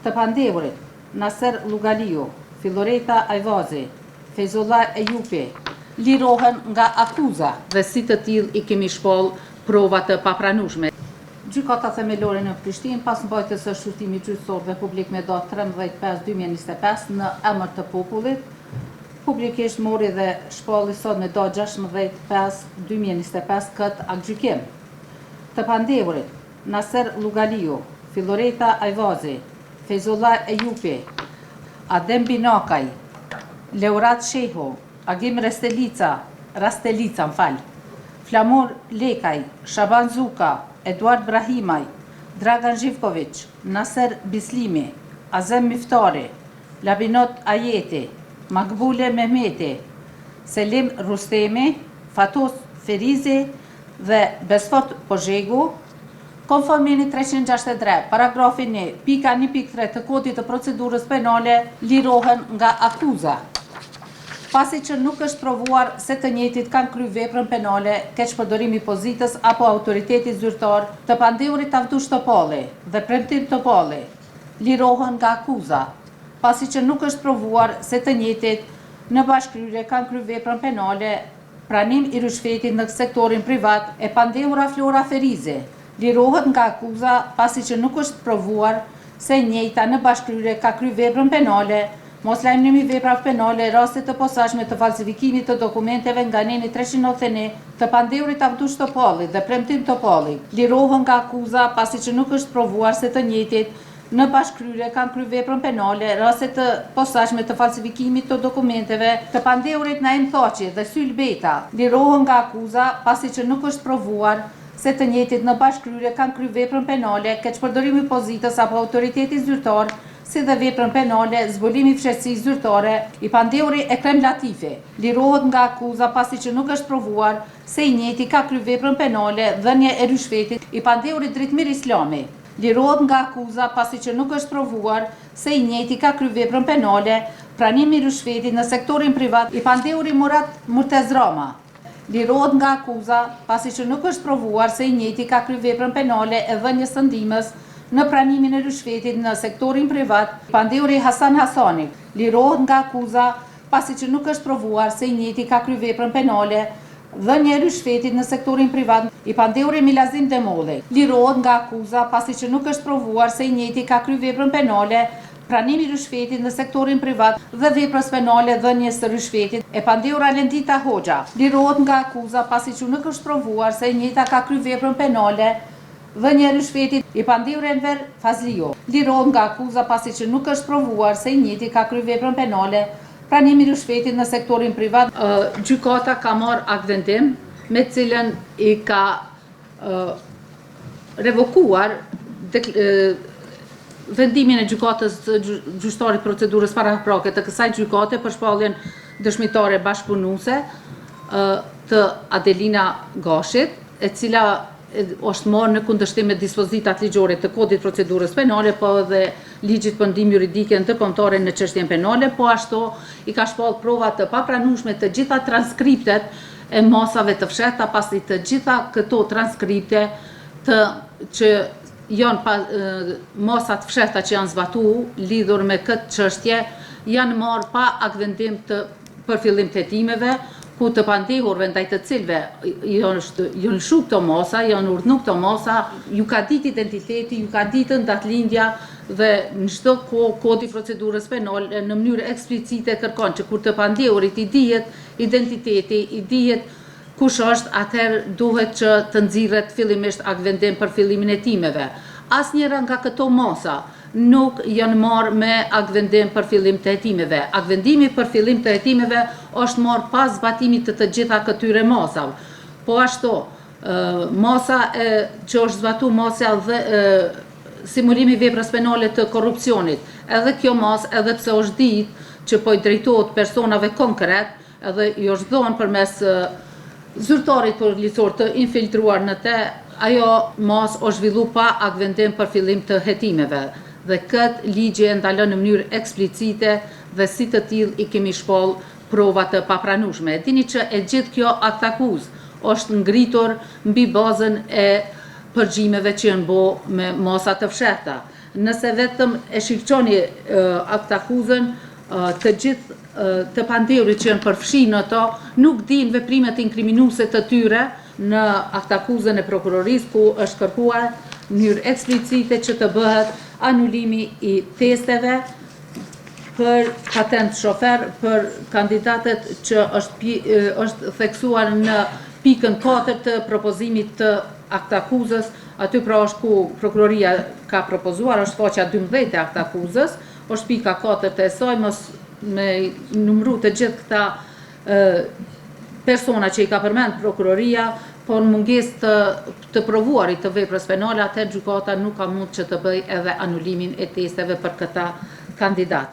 të pandehurit Naser Lugaliu, Filoreta Ajvazi, Fezullah Ejupi, lirohen nga akuza dhe si të tillë i kemi shpall prova të papranueshme. Gjykata themelore në Prishtinë, pas mbajtjes së shqyrtimit gjyqësor dhe publik me datë 13/5/2025 në emër të popullit, publikisht mori dhe shpalli sot me datë 16/5/2025 këtë aktgjykim. Të pandehurit Naser Lugaliu, Filoreta Ajvazi, Fezullah Ejupi, Adem Binakaj, Leurat Shehu, Agim Rastelica, Flamur Lekaj, Shaban Zuka, Eduard Brahimaj, Dragan Živković, Naser Bislimi, Azem Miftari, Labinot Ajeti, Makbule Mehmeti, Selim Rustemi, Fatos Ferizi dhe Besfot Pozhegu, konformini 363, paragrafin 1, pika 1.3 të kodit të procedurës penale, lirohen nga akuza, pasi që nuk është provuar se të njëjtit kanë kryer veprën penale, keq përdorimi pozitës apo autoritetit zyrtar, të pandehurit Avdush Topalli dhe Premtim Topalli, lirohen nga akuza, pasi që nuk është provuar se të njëjtit në bashkëkryer kanë kryer veprën penale, pranim i rishfetit në sektorin privat e pandehura Flora Ferizi, lirohet nga akuza pasi që nuk është provuar se njëjta në bashkëkryer ka kryer veprën penale, mos lajmërimi veprave penale, raste të posaçme të falsifikimit të dokumenteve nga neni 391 të pandehurit Avdush Topalli dhe Premtim Topalli, lirohen nga akuza pasi që nuk është provuar se të njëjtit në bashkëkryer kanë kryer veprën penale, raste të posaçme të falsifikimit të dokumenteve të pandehurit Naim Thaçi dhe Syl Beta, lirohen nga akuza pasi që nuk është provuar se të njëjtit në bashkëkryer kanë kryer veprën penale, keq përdorimi pozitës apo autoritetit zyrtar, si dhe veprën penale, zbulimi fshehtësisë zyrtare i pandehuri Ekrem Latifi, lirohet nga akuza pasi që nuk është provuar se i njëjti ka kryer veprën penale, dhënie e rishfetit i pandehurit Dritmir Islami, lirohet nga akuza pasi që nuk është provuar se i njëjti ka kryer veprën penale, pranimi i rishfetit në sektorin privat i pandehurit Murat Murtez Rama, lirohet nga akuza pasi që nuk është provuar se i njëjti ka kryer veprën penale e dhënies së ndihmës në pranimin e rishfetit në sektorin privat, pandehuri Hasan Hasani, lirohet nga akuza pasi që nuk është provuar se i njëjti ka kryer veprën penale, dhënie e rishfetit në sektorin privat i pandehuri Milazim Demolli, lirohet nga akuza pasi që nuk është provuar se i njëjti ka kryer veprën penale, pranimi i rishfetit në sektorin privat dhe veprës penale dhënies së rishfetit e pandehur Alendita Hoxha, lirohet nga akuza pasi që nuk është provuar se i njëjta ka kryer veprën penale, dhënie e rishfetit i pandehur Enver Fazliu, lirohet nga akuza pasi që nuk është provuar se i njëjti ka kryer veprën penale, pranimi i rishfetit në sektorin privat. Gjykata ka marrë aktvendim me cilën i ka revokuar vendimin e gjykatës gjyqtare procedurës paraprake të kësaj gjykate për shpalljen dëshmitare bashkëpunuese të Adelina Gashit, e cila është marrë në kundërshtim me dispozitat ligjore të kodit procedurës penale, po edhe ligjit për ndihmë juridike ndërkombëtare në çështjen penale, po ashtu i ka shpall prova të papranueshme të gjitha transkriptet e masave të fshehta, pasi të gjitha këto transkripte që janë masat fshehta që janë zbatuar lidhur me këtë çështje janë marrë pa aktvendim për fillim të hetimeve, ku të pandehurve ndaj të cilëve janë lshu këto masa, janë urdhnu këto masa, ju ka ditë identiteti, ju ka ditë datëlindja dhe në çdo kohë kodi procedurës penale në mënyrë eksplicite kërkon që kur të pandehurit i dihet identiteti, i dihet kush është, atëherë duhet që të nxirret fillimisht aktvendim për fillimin e hetimeve. Asnjëra nga këto masa nuk janë marrë me aktvendim për fillim të hetimeve. Aktvendimi për fillim të hetimeve është marrë pas zbatimit të gjitha këtyre masave. Po ashtu, masa që është zbatuar masa dhe simulimi veprës penale të korrupsionit. Edhe kjo masë, edhe pse është ditë që po i drejtohet personave konkret, edhe i është dhënë përmes zyrtarit policor të infiltruar në te, ajo masë është zhvillu pa aktvendim për fillim të hetimeve. Dhe këtë ligje ndalon në mënyrë eksplicite dhe si të tillë i kemi shpall prova të papranueshme. Dini që e gjithë kjo aktakuzë është ngritur mbi bazën e përgjimeve që janë bo me masa të fshehta. nëse vetëm e shikqoni aktakuzën, të gjithë të pandehurit që janë përfshi në to, nuk din veprimet inkriminuese të tyre në aktakuzën e prokurorisë, ku është kërkuar në mënyrë eksplicite që të bëhet anulimi i testeve për patent shofer për kandidatet që është theksuar në pikën 4 të propozimit të aktakuzës, aty pra është ku prokuroria ka propozuar, është faqja 12 e aktakuzës, është pika 4 të esaj, mos me numru të gjithë këta persona që i ka përmend prokuroria, po në munges të provuarit të veprës penale, atë gjykata nuk ka mund që të bëj edhe anulimin e testeve për këta kandidat.